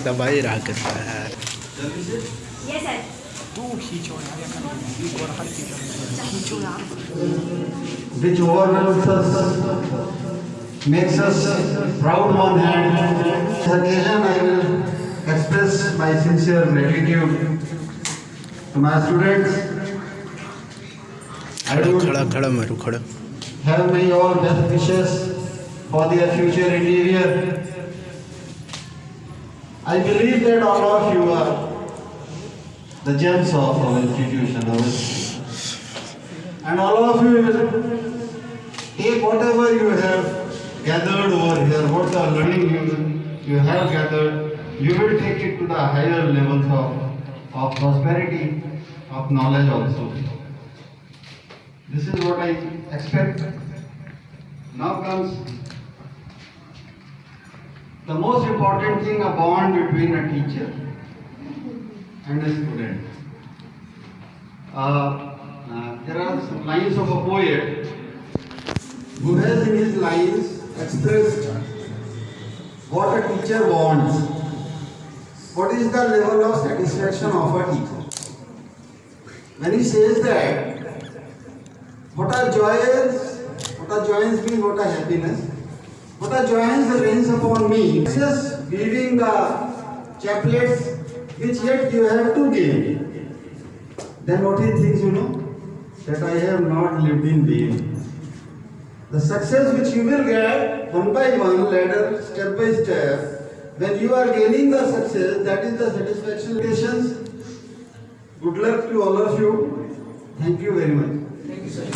दबाई रहा करता है। Which overwhelms us, makes us proud on hand. This occasion I will express my sincere gratitude to my students. I do have my all best wishes for their future endeavor. I believe that all of you are the gems of our institution, and all of you will take whatever you have gathered over here, what the learning you have gathered, you will take it to the higher levels of prosperity, of knowledge also. This is what I expect. Now comes the most important thing, a bond between a teacher and a student. There are some lines of a poet who has in his lines expressed what a teacher wants. What is the level of satisfaction of a teacher? When he says that, what are joys mean, what are happiness? What are joys rains upon me? Just weaving the chaplets which yet you have to give. Then what he thinks, that I have not lived in vain. The success which you will get one by one, ladder, step by step, when you are gaining the success, that is the satisfaction. Good luck to all of you. Thank you very much. Thank you, sir.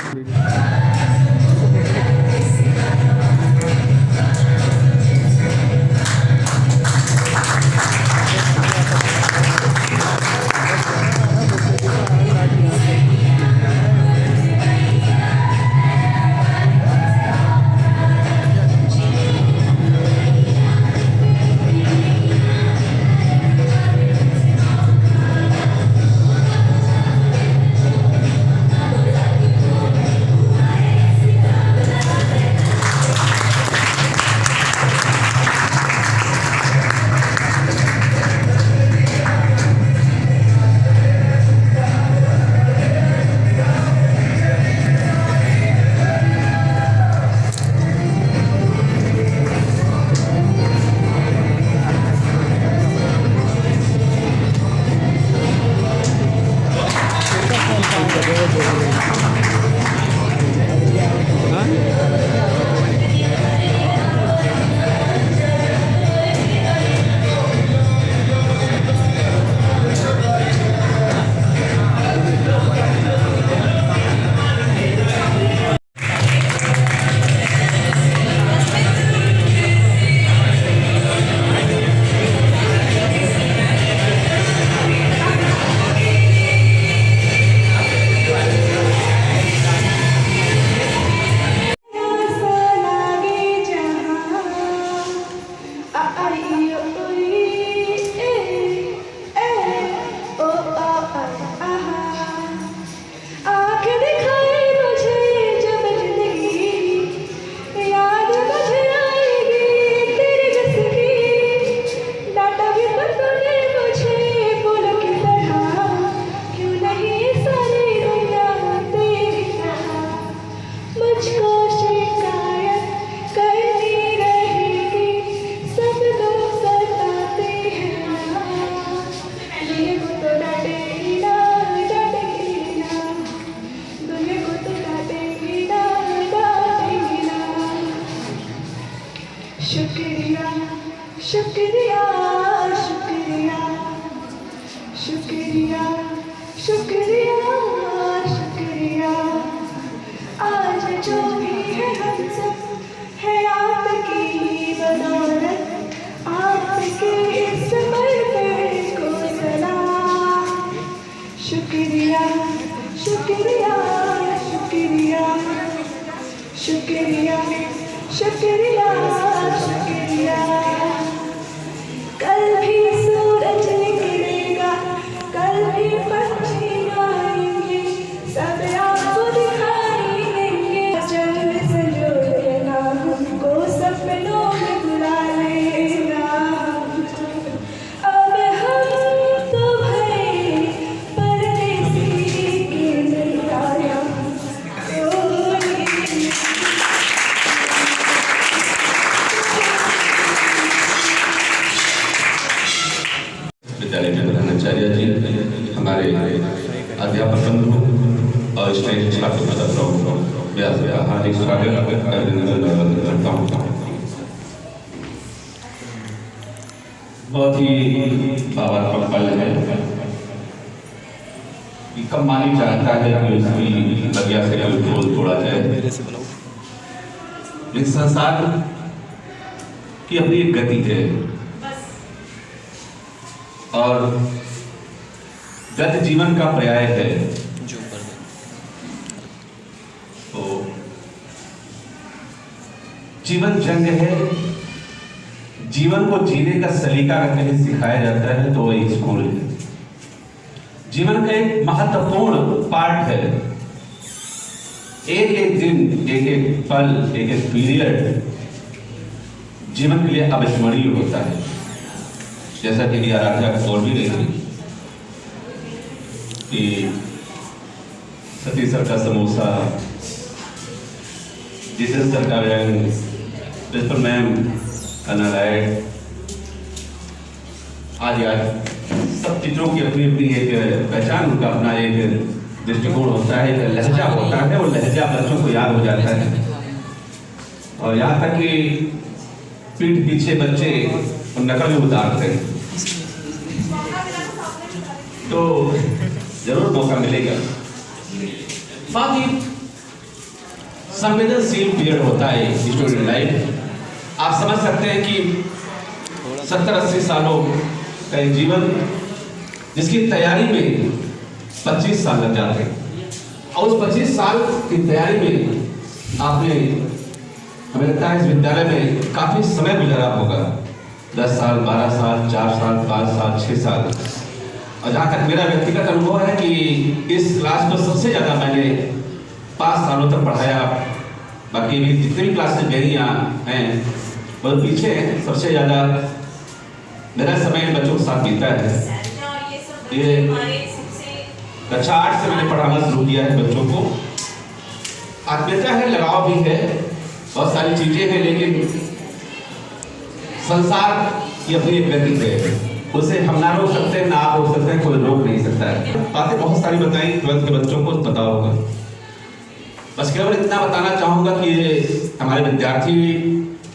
शुक्रिया शुक्रिया शुक्रिया शुक्रिया शुक्रिया शुक्रिया आज जो भी है हम सब है आपकी बदौलत आपके इस मरतबे को सलाम शुक्रिया शुक्रिया शुक्रिया शुक्रिया शुक्रिया शुक्रिया कल भी सूरज निकलेगा कल भी पंछी गाएंगे सब आपको दिखाई देंगे जल्द से जो लेना हमको सपनों में बुला लेगा अब हम तो भरे परदेसी के नहीं आया विद्यालय के प्रधानाचार्य जी, हमारे अध्यापक बंधु और स्टेज छात्र छात्राओं व्यास का हार्दिक स्वागत अभिनंदन करता हूँ। बहुत ही भावात्मक पल है कि कब मानी चाहता है कि उसकी बगिया से कोई फूल तोड़ा जाए। इस संसार की अपनी एक गति है और गति जीवन का पर्याय है। तो जीवन जंग है, जीवन को जीने का सलीका अगर कहीं सिखाया जाता है तो वही स्कूल है। जीवन का एक महत्वपूर्ण पार्ट है। एक एक दिन, एक एक पल, एक एक पीरियड जीवन के लिए अविस्मरणीय होता है। जैसा कि आराध्या बोल भी रही थी कि सतीश सर का समोसा, जीसस सर का व्यंग, प्रिंसिपल मैम का नारायण, आज सब टीचरों की अपनी अपनी एक पहचान, उनका अपना एक दृष्टिकोण होता है, एक लहजा होता है और लहजा बच्चों को याद हो जाता है। और यहाँ तक कि पीठ पीछे बच्चे नकल भी उतारते हैं, तो जरूर मौका मिलेगा। बाकी संवेदनशील पीरियड होता है स्टूडेंट लाइफ। आप समझ सकते हैं कि 70-80 सालों का एक जीवन जिसकी तैयारी में 25 साल लग जाते हैं, और उस 25 साल की तैयारी में आपने, हमें लगता है, इस विद्यालय में काफी समय गुजारा होगा। 10 साल, 12 साल, 4 साल, 5 साल, 6 साल। और जहाँ तक मेरा व्यक्तिगत अनुभव है कि इस क्लास को सबसे ज़्यादा मैंने 5 सालों तक पढ़ाया। बाकी भी जितने भी क्लासेस गई हैं और पीछे सबसे ज़्यादा मेरा समय बच्चों के साथ बीता है। ये कक्षा 8 से मैंने पढ़ाना शुरू किया है बच्चों को। आत्मीयता है, लगाव भी है, बहुत सारी चीजें हैं, लेकिन संसार की अपनी एक गति है, उसे हम ना रोक सकते हैं, ना आप रोक सकते हैं, कोई रोक नहीं सकता है। बातें बहुत सारी बताई, 12th के बच्चों को पता होगा। बस केवल इतना बताना चाहूंगा कि हमारे विद्यार्थी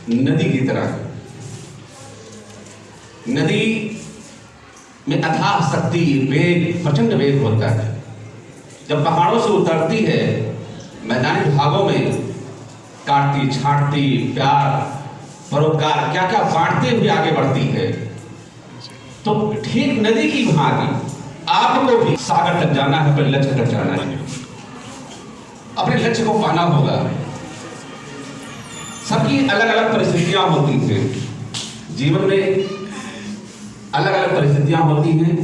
नदी की तरह, नदी में अथाह शक्ति, वेग, प्रचंड वेग होता है। जब पहाड़ों से उतरती है, मैदानी भागों में काटती, छांटती, प्यार, परोपकार, क्या क्या बांटते हुए आगे बढ़ती है। तो ठीक नदी की भांति आपको भी सागर तक जाना है, अपने लक्ष्य तक जाना है, अपने लक्ष्य को पाना होगा। सबकी अलग अलग परिस्थितियां होती हैं जीवन में, अलग अलग परिस्थितियां होती हैं।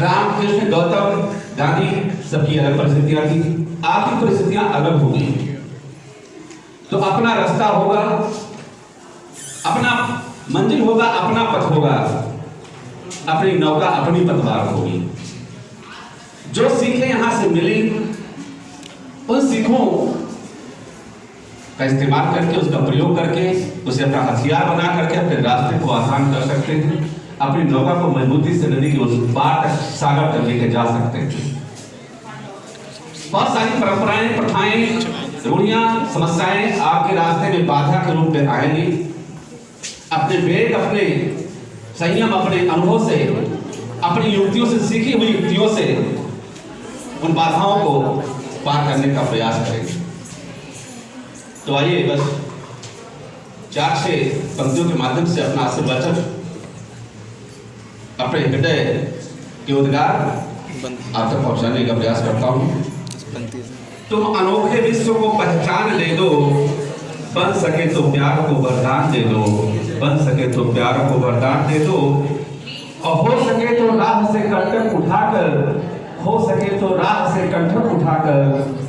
राम, कृष्ण, गौतम, गांधी, सबकी अलग परिस्थितियां थी। आपकी परिस्थितियां अलग होगी, तो अपना रास्ता होगा, अपना मंजिल होगा, अपना पथ होगा, अपनी नौका, अपनी पतवार होगी। जो सीखें यहां से मिली, उन सीखों का इस्तेमाल करके, उसका प्रयोग करके, उसे अपना हथियार बना करके अपने रास्ते को आसान कर सकते हैं, अपनी नौका को मजबूती से नदी के उस पार तक, सागर तक लेकर जा सकते हैं। बहुत सारी परंपराएं, प्रथाएं, रूढ़ियां, समस्याएं आपके रास्ते में बाधा के रूप में आएंगी। अपने वेग, अपने संयम, अपने अनुभव से, अपनी युक्तियों से, सीखी हुई युक्तियों से उन बाधाओं को पार करने का प्रयास करेंगे। तो आइए बस 4-6 पंक्तियों के माध्यम से अपना आशीर्वचन, अपने हृदय के उद्गार आप तक पहुंचाने का प्रयास करता हूं। तुम अनोखे विश्व को पहचान ले दो, बन सके तो प्यार को वरदान दे दो, बन सके तो प्यार को वरदान दे दो, और हो सके तो राह से कंटक उठाकर, हो सके तो राह से कंटक उठाकर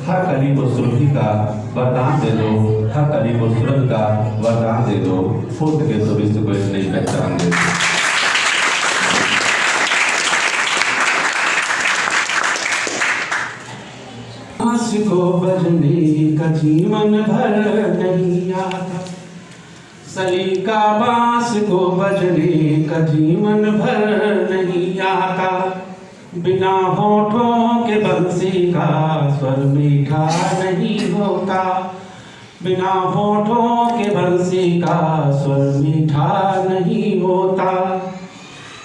हर कली को सुरभि का वरदान दे दो, हर कली को सुरभि का वरदान दे दो, हो सके तो विश्व को एक नई पहचान दे दो। बांस को बजने का जीवन भर नहीं आता, सलीका बांस को बजने का जीवन भर नहीं आता, बिना होठों के बंसी का स्वर मीठा नहीं होता, बिना होठों के बंसी का स्वर मीठा नहीं होता।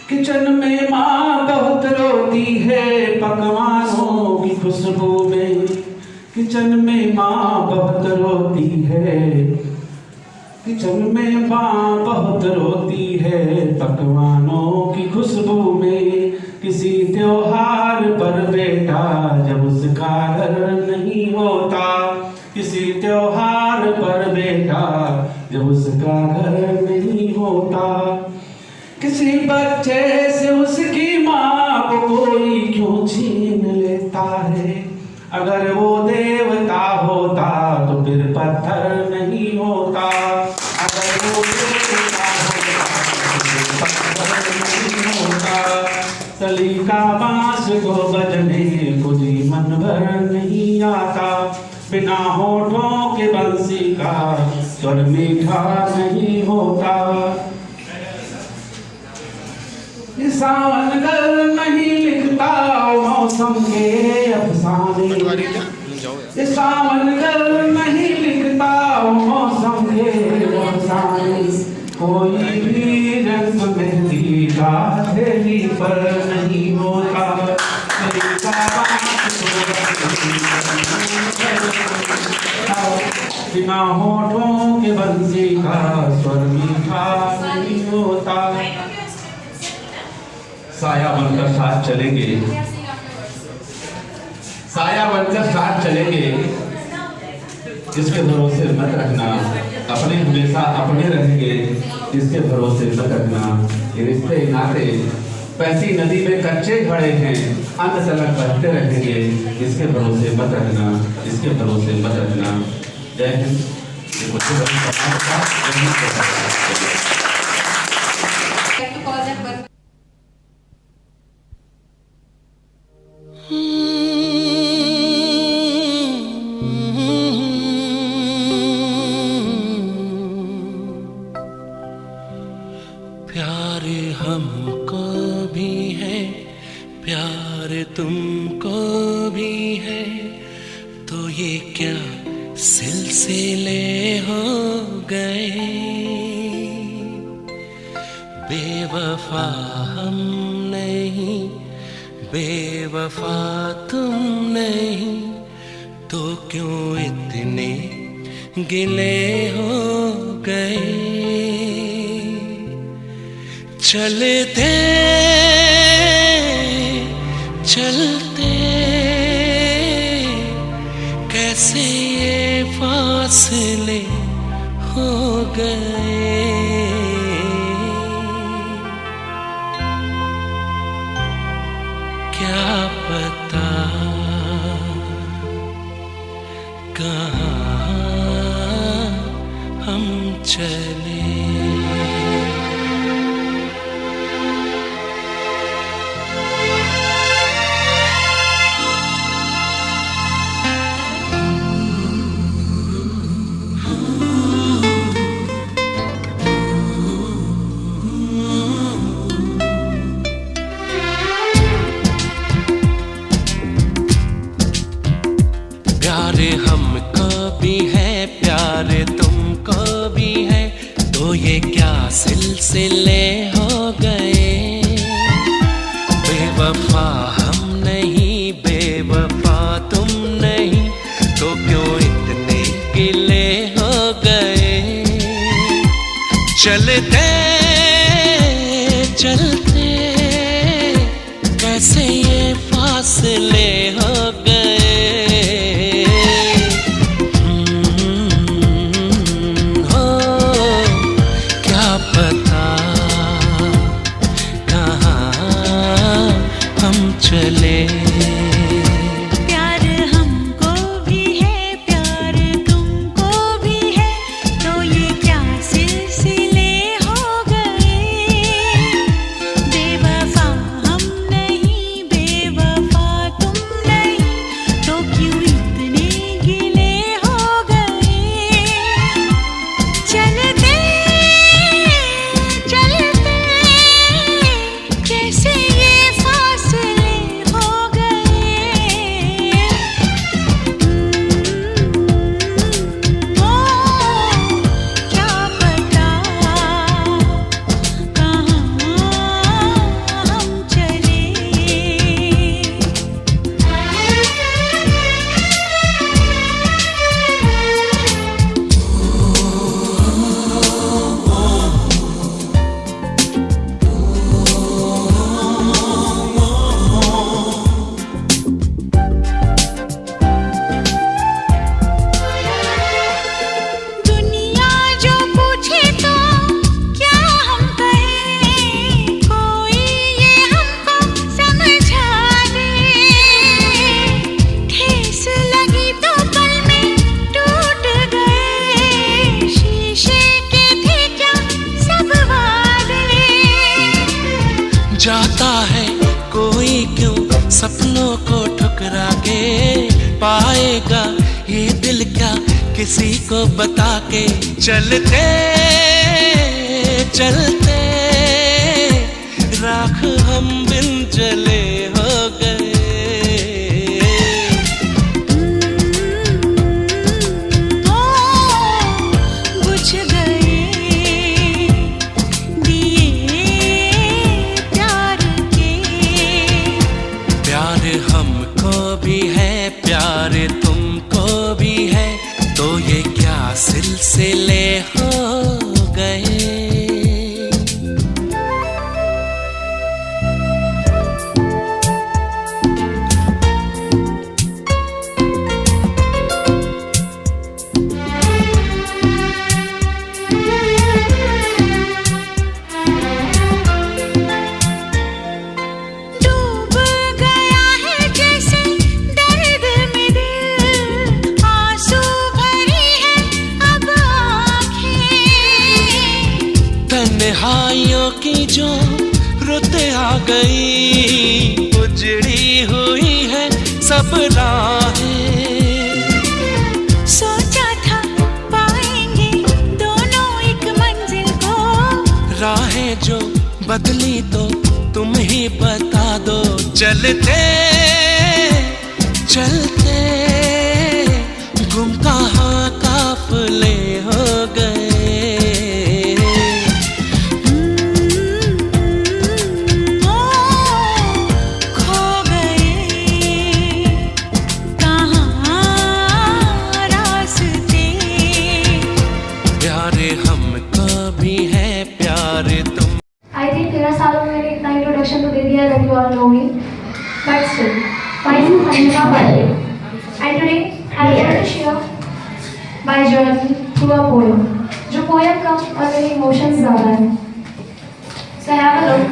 किचन में माँ बहुत रोती है पकवानों की खुशबू में, किचन में माँ बहुत रोती है किचन में माँ बहुत रोती है पकवानों की खुशबू में। किसी त्योहार पर बेटा जब उसका घर नहीं होता, किसी त्योहार पर बेटा जब उसका घर नहीं होता। किसी बच्चे से उसकी माँ को कोई क्यों छीन लेता है। अगर वो देवता होता तो फिर पत्थर नहीं होता। अगर वो देवता होता तो फिर पत्थर नहीं होता। सलीका बांस को बजने को जी मन भर नहीं आता। बिना होठों के बंसी का स्वर मीठा नहीं होता। सावन गल नहीं लिखता मौसम के अफसाने। सावन गल नहीं लिखता मौसम के अफसाने। कोई भी रंग मेहंदी का हथेली पर नहीं होता। बिना होठों के बंसी का स्वर मीठा नहीं होता। साया बनकर साथ चलेंगे, साया बनकर साथ चलेंगे। जिसके भरोसे मत रखना, अपने हमेशा अपने रहेंगे। जिसके भरोसे मत रखना, ये रिश्ते नाते पैसी नदी में कच्चे खड़े हैं, अंत तक बहते रहेंगे। इसके भरोसे मत रखना, इसके भरोसे मत रखना। जय हिंद। प्यार हमको भी है, प्यार तुमको भी है, तो ये क्या सिलसिले हो गए। बेवफा हम नहीं, बेवफा तुम नहीं, तो क्यों इतने गिले हो गए। चलते चलते कैसे ये फासले हो गए। क्या पता कहाँ हम चले। प्यार हमको भी है, प्यार तुमको भी है, तो ये क्या सिलसिले हो गए। बेवफा हम नहीं, बेवफा तुम नहीं, तो क्यों इतने गिले हो गए। चलते चलते कैसे ये फासले हो गए। चले प्यार हमको भी है, प्यार तुमको भी है, तो ये क्या सिलसिले हो गए। बेवफा हम नहीं, बेवफा तुम नहीं, सपनों को ठुकरा के पाएगा ये दिल क्या किसी को बता के। चलते चलते राख हम बिन जले हो गए। बुझ गए दिए प्यार के। प्यार हमको भी है प्यार तुमको भी है, तो ये क्या सिलसिले हो गए। डूब गया है जैसे दर्द में दिल, आंसू भरी है अब आँखें। तन्हाइयों की जो रुत आ गई, उजड़ी हुई है सब राहें। सोचा था पाएंगे दोनों एक मंजिल को, राहें जो बदली तो तुम ही बता दो। चलते चलते गुम कहाँ काफिले हो गए। खो गए कहाँ रास्ते। प्यार हमको भी है प्यार तुम। I think 13 सालों में मैंने इतना इंट्रोडक्शन तो दे दिया that you all know me, but still, myself Anjana Pandey, and today I am here to share my journey through a poem, जो poem का और मेरे emotions ज़्यादा हैं। So have a look.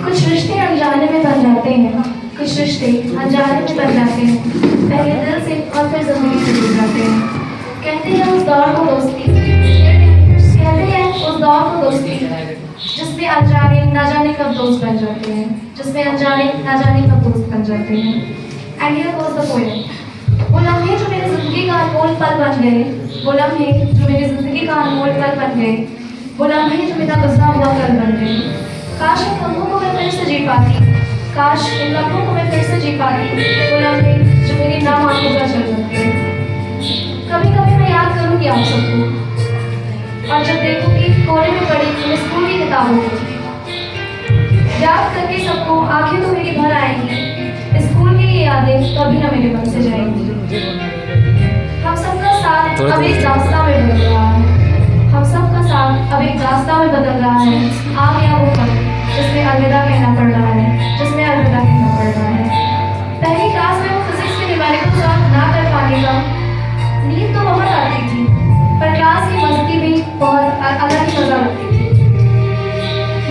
कुछ रिश्ते अनजाने में बन जाते हैं, कुछ रिश्ते अनजाने में बन जाते हैं, पहले दिल से और फिर ज़िंदगी से जुड़ जाते हैं। कहते हैं उस दौर को दोस्ती, कहते हैं उस दौर को दोस्ती जिसमें अनजाने ना जाने कब दोस्त बन जाते हैं, जिसमें अनजाने ना जाने कब दोस्त बन जाते हैं। And here goes the poem. वो लम्हे जो मेरी ज़िंदगी का अनमोल पल बन गए, वो लम्हे जो मेरी ज़िंदगी का अनमोल पल बन गए, वो लम्हे जो मेरा गुज़रा हुआ कल बन गए। काश इन लम्हों को मैं फिर से जी पाती, काश इन लम्हों को मैं फिर से जी पाती, वो लम्हे जो मेरी नाम आंखों का चल जाते हैं। कभी कभी मैं याद करूँगी आप सबको, और जब देखूंगी कोने में पड़ी मैं स्कूल की किताबों को, याद करके सबको आंखें तो मेरी भर आएंगी। स्कूल की ये यादें कभी ना मेरे मन से जाएंगी। हम सबका साथ अब एक रास्ता में बदल रहा है, हम सबका साथ अब एक रास्ता में बदल रहा है। आ गया वो पल जिसमें अलविदा कहना पड़ रहा है, जिसमें अलविदा कहना पड़ रहा है। पहली क्लास में वो फिजिक्स के न्यूमेरिकल सॉल्व ना कर पाने का नींद तो बहुत आती थी, पर क्लास की मस्ती भी बहुत अलग ही मजा होती थी।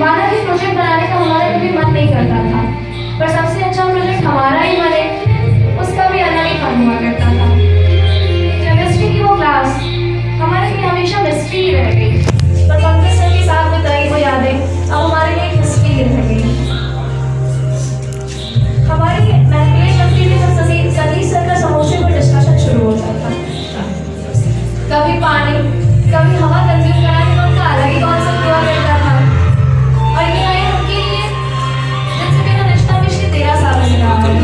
माना कि प्रोजेक्ट बनाने का हमारा कभी मन नहीं करता था, पर सबसे अच्छा प्रोजेक्ट हमारा ही बने उसका भी अलग ही फन हुआ करता था। केमिस्ट्री की वो क्लास हमारे लिए हमेशा मिस्ट्री ही रह गई, पर पंकज सर के साथ बिताई वो यादें अब हमारे लिए एक हिस्ट्री ही रह गई। हमारी महफिलें चलती थी जब सतीश सर का समोसे पर डिस्कशन शुरू हो जाता, कभी पानी कभी हवा कंज्यूम कराने का उनका अलग ही कॉन्सेप्ट हुआ करता था। और ये है उनके लिए जिनसे मेरा रिश्ता पिछले 13 साल से रहा है।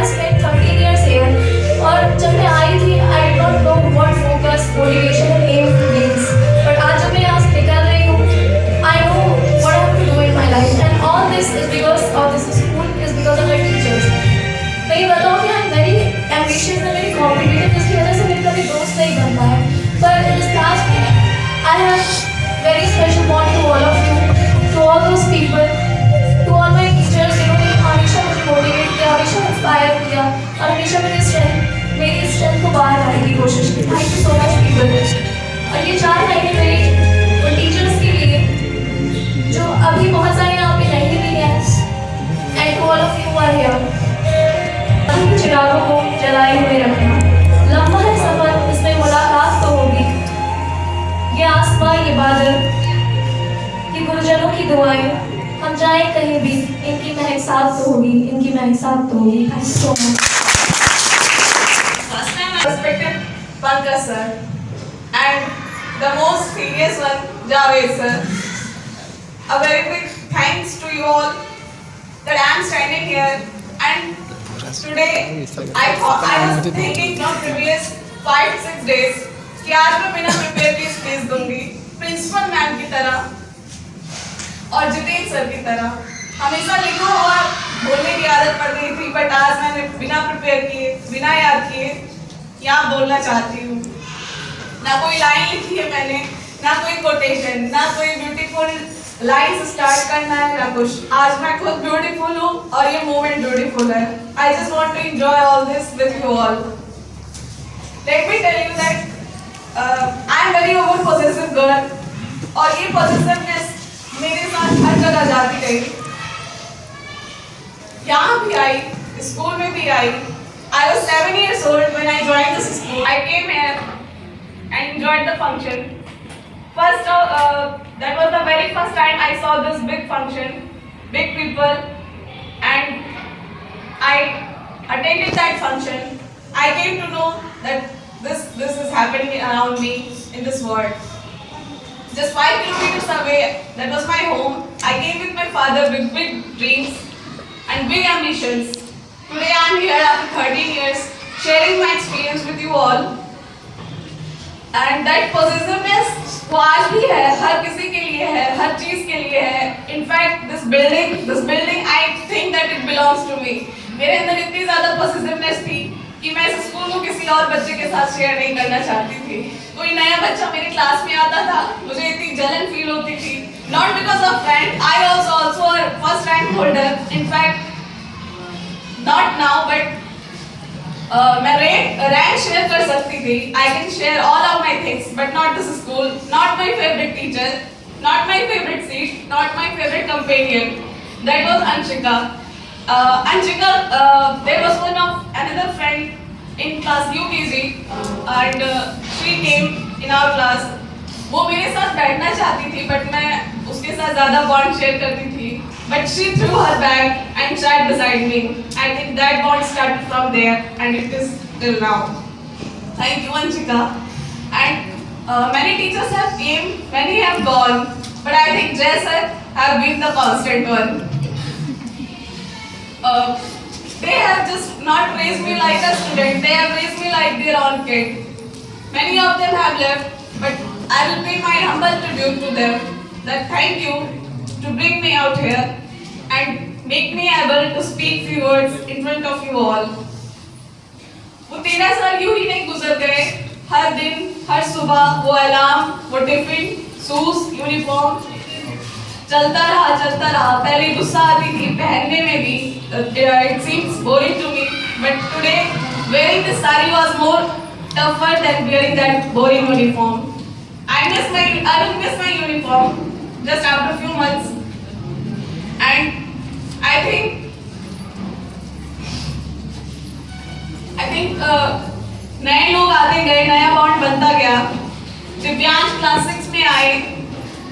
have spent 13 years here. और जब मैं आई थी, I did not know what focus, motivation and aim means. But आज जब मैं यहाँ से निकल रही हूँ, I know what I have to do in my life. And all this is because of this school, is because of my teachers. मैं ये बताऊँ कि I am very ambitious and very competitive, जिसकी वजह से मेरे कभी दोस्त नहीं बन पाए. But in this class में, I have very special bond to all of you, to all those people, to all my teachers, जिन्होंने हमेशा मुझे मोटिवेट किया, हमेशा इंस्पायर किया और हमेशा मेरी स्ट्रेंथ को बाहर लाने की कोशिश की. Thank you so much people. और ये 4 लाइनें मेरी उन टीचर्स के लिए जो अभी बहुत सारे यहाँ पे नहीं भी हैं, and to all of you are here. हम चिरागों को जलाए हुए रखना. लंबा है सफर, इसमें मुलाकात तो होगी. ये आसमां, ये बादल, ये गुरुजनों की दुआएं, हम जाए कहीं भी, इनकी महक साथ तो होगी, इनकी महक साथ तो होगी. Thank you so much. Respected Pankaj sir and the most serious one, Javed sir. A very big thanks to you all that I am standing here, and today I was thinking from previous 5-6 days कि आज मैं बिना prepare के speech दूंगी principal ma'am की तरह और Jitendra sir की तरह. हमेशा लिखा हुआ बोलने की आदत पड़ गई थी, बट आज मैंने बिना प्रिपेयर किए, बिना याद किए यहाँ बोलना चाहती हूँ. ना कोई लाइन लिखी है मैंने, ना कोई कोटेशन, ना कोई ब्यूटीफुल लाइन से स्टार्ट करना है, ना कुछ. आज मैं खुद ब्यूटीफुल हूँ और ये मोमेंट ब्यूटीफुल है. I just want to enjoy all this with you all. Let me tell you that I am very over positive girl, और ये पॉजिटिवनेस मेरे साथ हर जगह जाती रही. यहाँ भी आई, स्कूल में भी आई. I was 7 years old when I joined this school. I came here and enjoyed the function. First, that was the very first time I saw this big function, big people, and I attended that function. I came to know that this is happening around me in this world. Just 5 kilometers away, that was my home. I came with my father with big dreams and big ambitions. Today I am here after 13 years sharing my experience with you all. And that possessiveness वो आज भी है, हर किसी के लिए है, हर चीज़ के लिए है. In fact, this building I think that it belongs to me. मेरे अंदर इतनी ज़्यादा possessiveness थी कि मैं इस स्कूल को किसी और बच्चे के साथ शेयर नहीं करना चाहती थी. कोई नया बच्चा मेरे क्लास में आता था, मुझे इतनी जलन फील होती थी. Not because of rank, I also a first rank holder. In fact, not now, but मैं रैंक शेयर कर सकती थी. I can share all of my things, but not this school, not my favorite teacher, not my favorite seat, not my favorite companion. That was Anshika. Anshika, there was another friend in class UKG, and she came in our class. वो मेरे साथ बैठना चाहती थी, but मैं उसके साथ ज़्यादा bond share करती थी. But she threw her bag and sat beside me. I think that bond started from there, and it is till now. Thank you, Anshika. And many teachers have came, many have gone, but I think Jay sir have been the constant one. They have just not raised me like a student. They have raised me like their own kid. Many of them have left, but I will pay my humble tribute to them. That thank you to bring me out here and make me able to speak few words in front of you all. वो 13 साल यूं ही नहीं गुजर गए. हर दिन, हर सुबह वो alarm, वो टिफिन, शूज, यूनिफॉर्म चलता रहा. पहले गुस्सा आती थी पहनने में भी. It seems boring to me, but today wearing this sari was more tougher than wearing that boring uniform. I will miss my uniform just after a few months, and I think नए लोग आते गए, नया bond बनता गया. Divyansh class 6 में आए.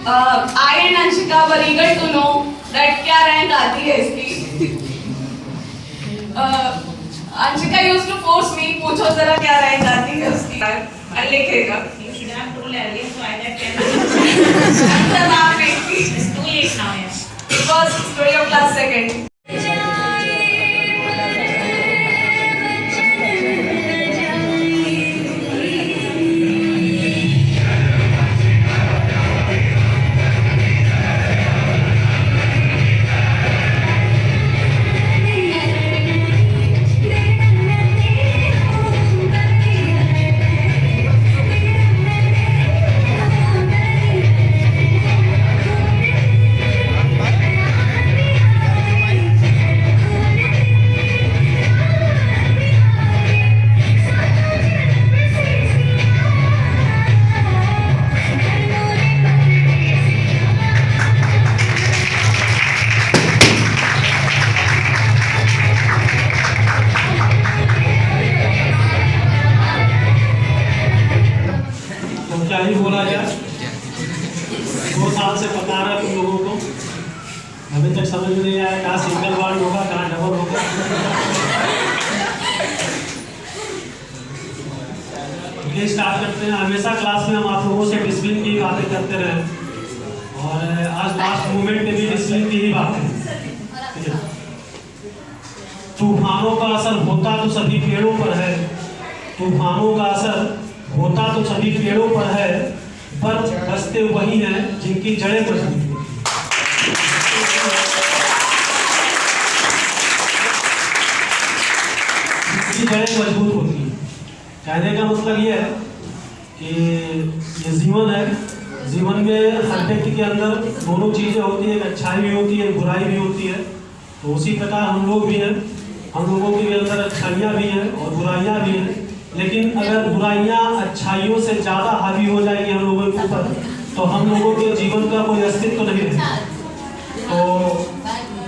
I and Anshika were eager to know that क्या रैंक आती है इसकी. Anshika used to force me, पूछो जरा क्या रैंक आती है उसकी. लिखेगा. You should have told earlier so I can. It's too late now, yeah. Because it's your class second. समझ में नहीं आया, कहाँ सिंगल बॉन्ड होगा कहाँ डबल होगा। ये स्टार्ट करते हैं। हमेशा क्लास में हम आप लोगों से डिसिप्लिन की बातें करते रहे और आज लास्ट मोमेंट पे भी डिसिप्लिन की ही बातें। तूफानों का असर होता तो सभी पेड़ों पर है, तूफानों का असर होता तो सभी पेड़ों पर है, पर बसते वही हैं जिनकी जड़ें मजबूत हैं। जिनकी जड़ें मजबूत होती हैं। कहने का मतलब ये है कि ये जीवन है, जीवन में हर व्यक्ति के अंदर दोनों चीज़ें होती है, अच्छाई भी होती है, बुराई भी होती है। तो उसी प्रकार हम लोग भी हैं, हम लोगों के अंदर अच्छाइयाँ भी हैं और बुराइयाँ भी हैं। लेकिन अगर बुराइयाँ अच्छाइयों से ज़्यादा हावी हो जाएंगी हम लोगों के ऊपर, तो हम लोगों के जीवन का कोई अस्तित्व नहीं रहेगा। तो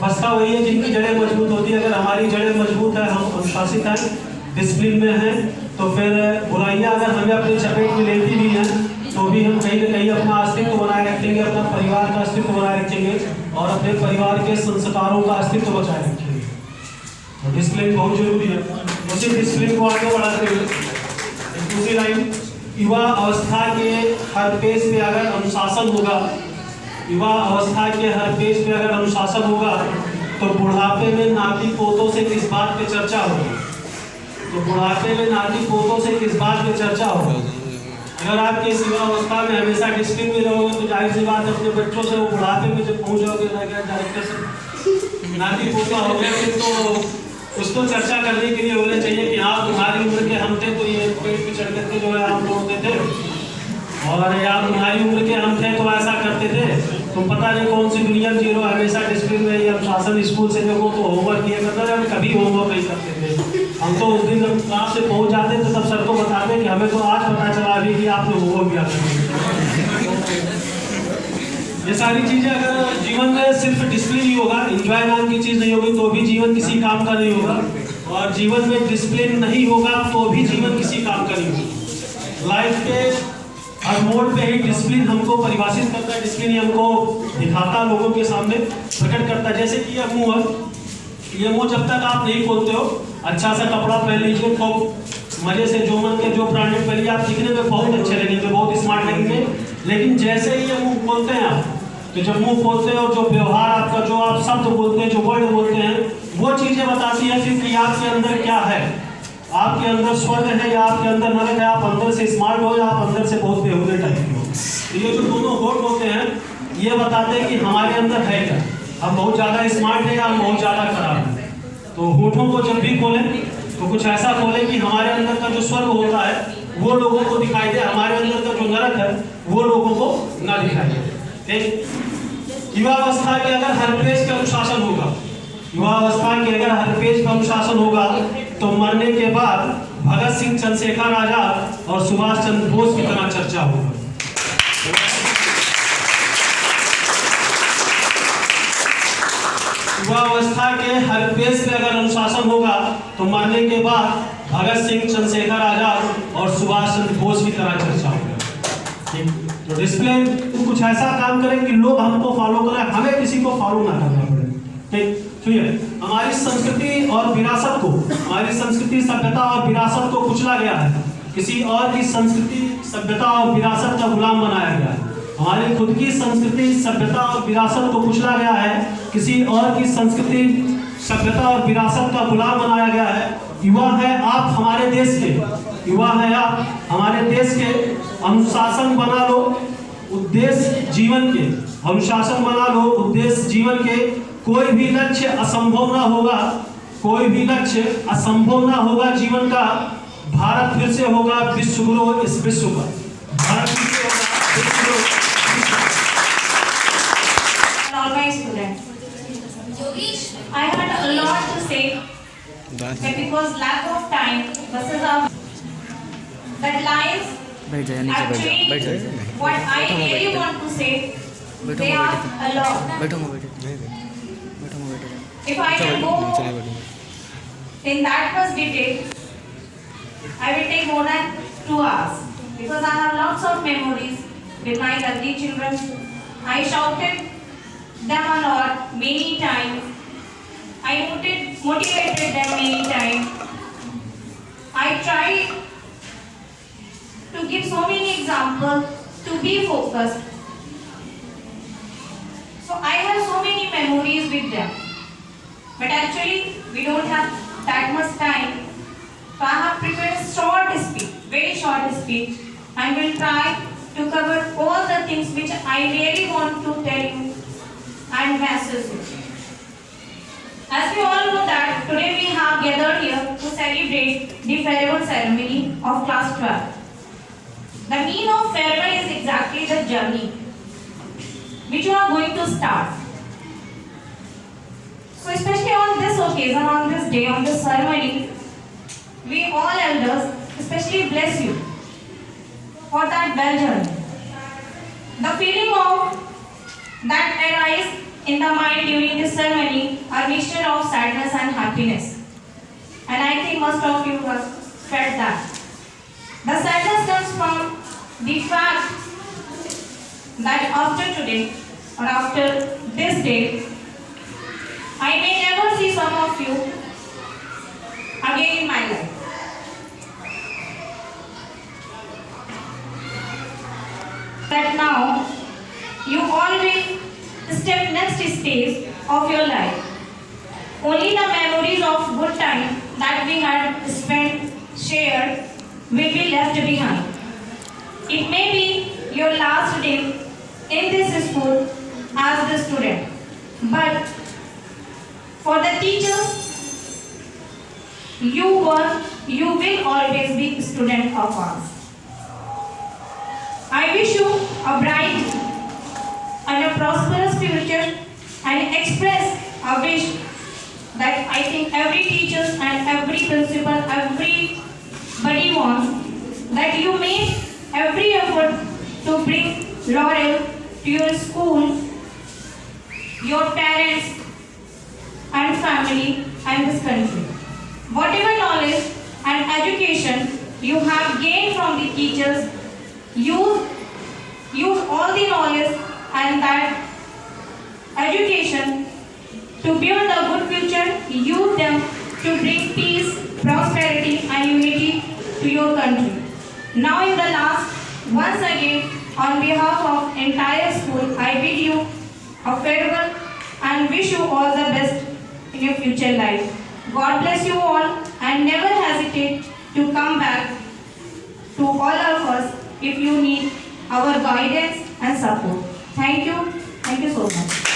बसता वही है जिनकी जड़ें मजबूत होती है। अगर हमारी जड़ें मजबूत है, हम अनुशासित हैं, डिसिप्लिन में हैं, तो फिर बुराइयाँ अगर हमें अपनी चपेट में लेती भी हैं तो भी हम कहीं ना कहीं अपना अस्तित्व बनाए रखेंगे, अपना परिवार का अस्तित्व बनाए रखेंगे और अपने परिवार के संस्कारों का अस्तित्व बचाए रखेंगे। तो डिसिप्लिन बहुत जरूरी है। उसी डिसिप्लिन को आगे बढ़ाते हुए दूसरी लाइन, युवा अवस्था के हर पेज पे अगर अनुशासन होगा, युवा अवस्था के हर पेज पे अगर अनुशासन होगा तो बुढ़ापे में नाती पोतों से किस बात पे चर्चा होगी। तो बुढ़ापे में नाती पोतों से किस बात पे चर्चा होगी। अगर आपके इस युवा अवस्था में हमेशा डिसिप्लिन में रहोगे तो जाहिर सी बात है अपने बच्चों से वो बुढ़ापे में जब पहुँच जाओगे डायरेक्टर से नाती पोता हो गया, फिर तो उसको चर्चा करने के लिए होना चाहिए कि हाँ तुम्हारी उम्र के हम थे तो ये पेड़ पे चढ़ करके जो है हम तोड़ते थे, और यार तुम्हारी उम्र के हम थे तो ऐसा करते थे। तुम पता नहीं कौन सी दुनिया जी रहे हो, हमेशा डिसिप्लिन में या शासन स्कूल से देखो तो होमवर्क किया करता था, कभी होमवर्क नहीं करते थे। हम तो उस दिन क्लास से पहुंच जाते तो सब सर को बताते कि हमें तो आज पता चला अभी कि आपने होमवर्क किया था। ये सारी चीजें अगर जीवन में सिर्फ डिसिप्लिन ही होगा, एंजॉय नाम की चीज नहीं होगी तो भी जीवन किसी काम का नहीं होगा, और जीवन में डिसिप्लिन नहीं होगा तो भी जीवन किसी काम का नहीं होगा। लाइफ के हर मोड़ पे ही डिसिप्लिन हमको परिभाषित करता है, डिसिप्लिन हमको दिखाता, लोगों के सामने प्रकट करता है। जैसे कि यह मुंह है, ये मुंह जब तक आप नहीं खोलते हो, अच्छा सा कपड़ा पहन लीजिए, खूब मजे से जो मन के जो ब्रांडेड पहनिए, आप दिखने में बहुत अच्छे लगेंगे, बहुत स्मार्ट लगेंगे। लेकिन जैसे ही ये मुंह खोलते हैं आप, तो जब मुंह खोलते हैं और जो व्यवहार आपका, जो आप शब्द बोलते हैं, जो वर्ड बोलते हैं, वो चीजें बताती है फिर कि आपके अंदर क्या है। आपके अंदर स्वर्ग है या आपके अंदर नरक है, आप अंदर से स्मार्ट हो या आप अंदर से बहुत बेहुदे टाइप के हो। तो ये जो दोनों होठ होते हैं ये बताते हैं कि हमारे अंदर है क्या, हम बहुत ज़्यादा स्मार्ट है या हम बहुत ज़्यादा खराब है। तो होठों को जब भी खोलें तो कुछ ऐसा खोलें कि हमारे अंदर का जो स्वर्ग होता है वो लोगों को दिखाई दे, हमारे अंदर का जो नरक है वो लोगों को ना दिखाई दे। युवावस्था के अगर हर पेज का अनुशासन होगा, युवावस्था के अगर हर पेज का अनुशासन होगा तो मरने के बाद भगत सिंह, चंद्रशेखर आजाद और सुभाष चंद्र बोस की तरह चर्चा होगा। युवावस्था के हर पेज पे अगर अनुशासन होगा तो मरने के बाद भगत सिंह, चंद्रशेखर आजाद और सुभाष चंद्र बोस की तरह चर्चा होगा। ठीक, तो डिसिप्लिन कुछ ऐसा काम करें कि लोग हमको फॉलो करें, हमें किसी को फॉलो ना करना पड़े। ठीक, सुनिए, हमारी संस्कृति और विरासत को, हमारी संस्कृति, सभ्यता और विरासत को कुचला गया है, किसी और की संस्कृति, सभ्यता और विरासत का गुलाम बनाया गया है। हमारी खुद की संस्कृति, सभ्यता और विरासत को कुचला गया है, किसी और की संस्कृति, सभ्यता और विरासत का गुलाम बनाया गया है। युवा है आप हमारे देश के, युवा है आप हमारे देश के, अनुशासन बना लो उद्देश्य जीवन के, अनुशासन बना लो उद्देश्य जीवन के। कोई भी लक्ष्य असंभव ना होगा, कोई भी लक्ष्य असंभव ना होगा जीवन का। भारत फिर से होगा विश्व गुरु इस विश्व का, भारत फिर से होगा विश्व गुरु। All my students, I had a lot to say, but because lack of time, buses are that lies. Actually, what I really want to say, they are a lot. If I can go in that much detail, I will take more than 2 hours because I have lots of memories with my Daldi children. I shouted them a lot. many times. I motivated them many times. I tried to give so many examples to be focused. So I have so many memories with them. But actually, we don't have that much time. So I have prepared a short speech, very short speech, and will try to cover all the things which I really want to tell you and message you. As we all know that today we have gathered here to celebrate the farewell ceremony of class 12. The meaning of farewell is exactly the journey which you are going to start. So especially on this occasion, on this day, on this ceremony, we all elders especially bless you for that well journey. The feeling of that arise in the mind during this ceremony are mixture of sadness and happiness. And I think most of you have felt that. The sadness comes from the fact that after today or after this day, I may never see some of you again in my life. That now you all will step next stage of your life. Only the memories of good time that we had spent, shared, will be left behind. It may be your last day in this school as the student, but for the teachers, you will always be student of ours. I wish you a bright and a prosperous future and express a wish that I think every teacher and every principal, everybody wants, that you make every effort to bring laurel to your school, your parents and family and this country. Whatever knowledge and education you have gained from the teachers, use all the knowledge and that education to build a good future, use them to bring peace, prosperity and unity to your country. Now in the last, once again, on behalf of entire school, I bid you a farewell and wish you all the best in your future life. God bless you all and never hesitate to come back to all of us if you need our guidance and support. Thank you. Thank you so much.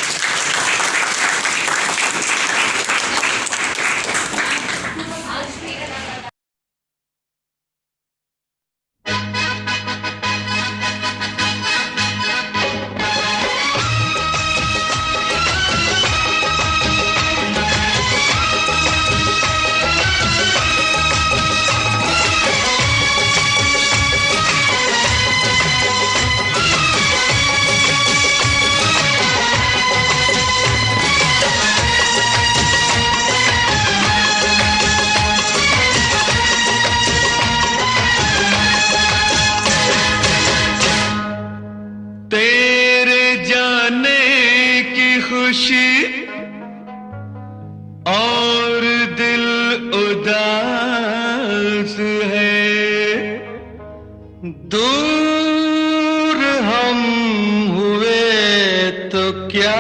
खुशी और दिल उदास है, दूर हम हुए तो क्या,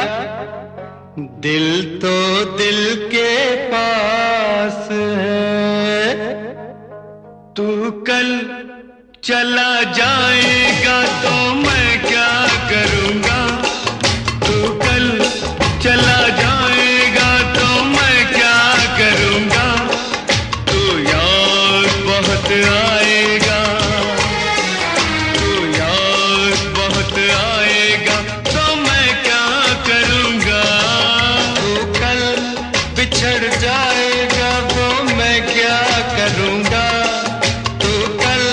दिल तो दिल के पास है। तू कल चला जाएगा तो मैं क्या करूँगा, तू कल चला जाएगा तो मैं क्या करूँगा, तू याद बहुत आएगा, तू याद बहुत आएगा तो मैं क्या करूँगा, तू कल बिछड़ जाएगा तो मैं क्या करूँगा, तू कल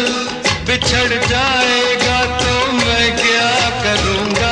बिछड़ जाएगा तो मैं क्या करूँगा।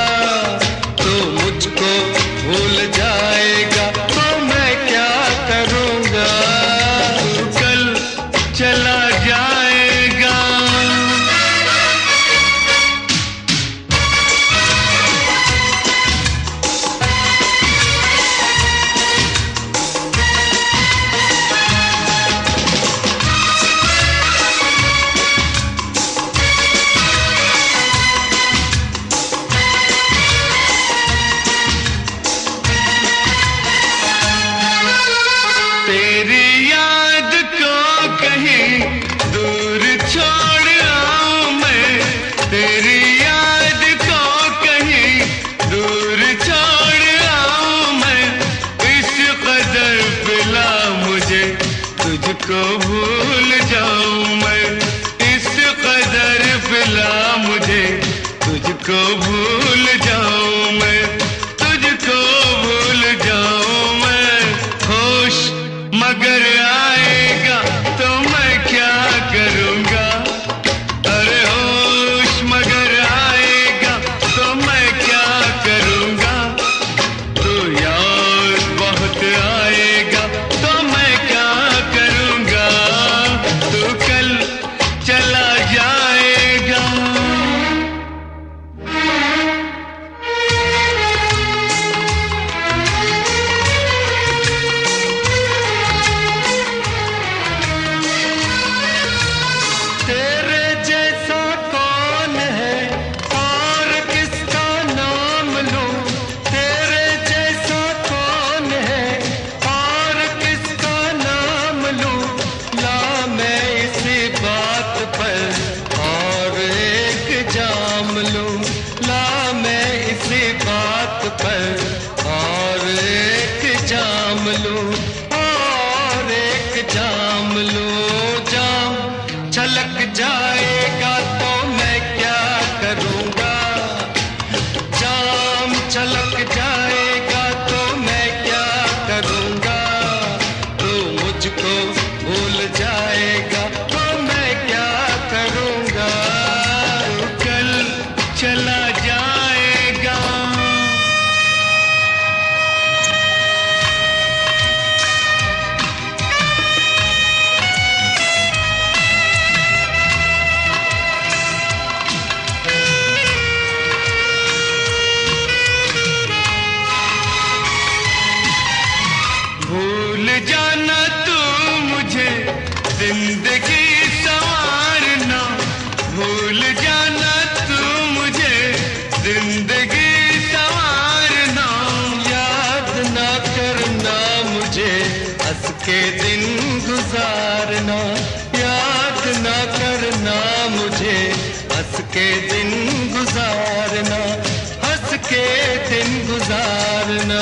लूं और एक जाम लूं। जाम छलक जाएगा तो मैं क्या करूंगा, जाम छलक जाएगा तो मैं क्या करूंगा। तू मुझको भूल जाएगा तो मैं क्या करूंगा। कल चला जाएगा। भूल जाना तू मुझे जिंदगी संवारना, भूल जाना तू मुझे जिंदगी संवारना। याद ना करना मुझे हंस के दिन गुजारना, याद ना करना मुझे हंस के दिन गुजारना, हंस के दिन गुजारना।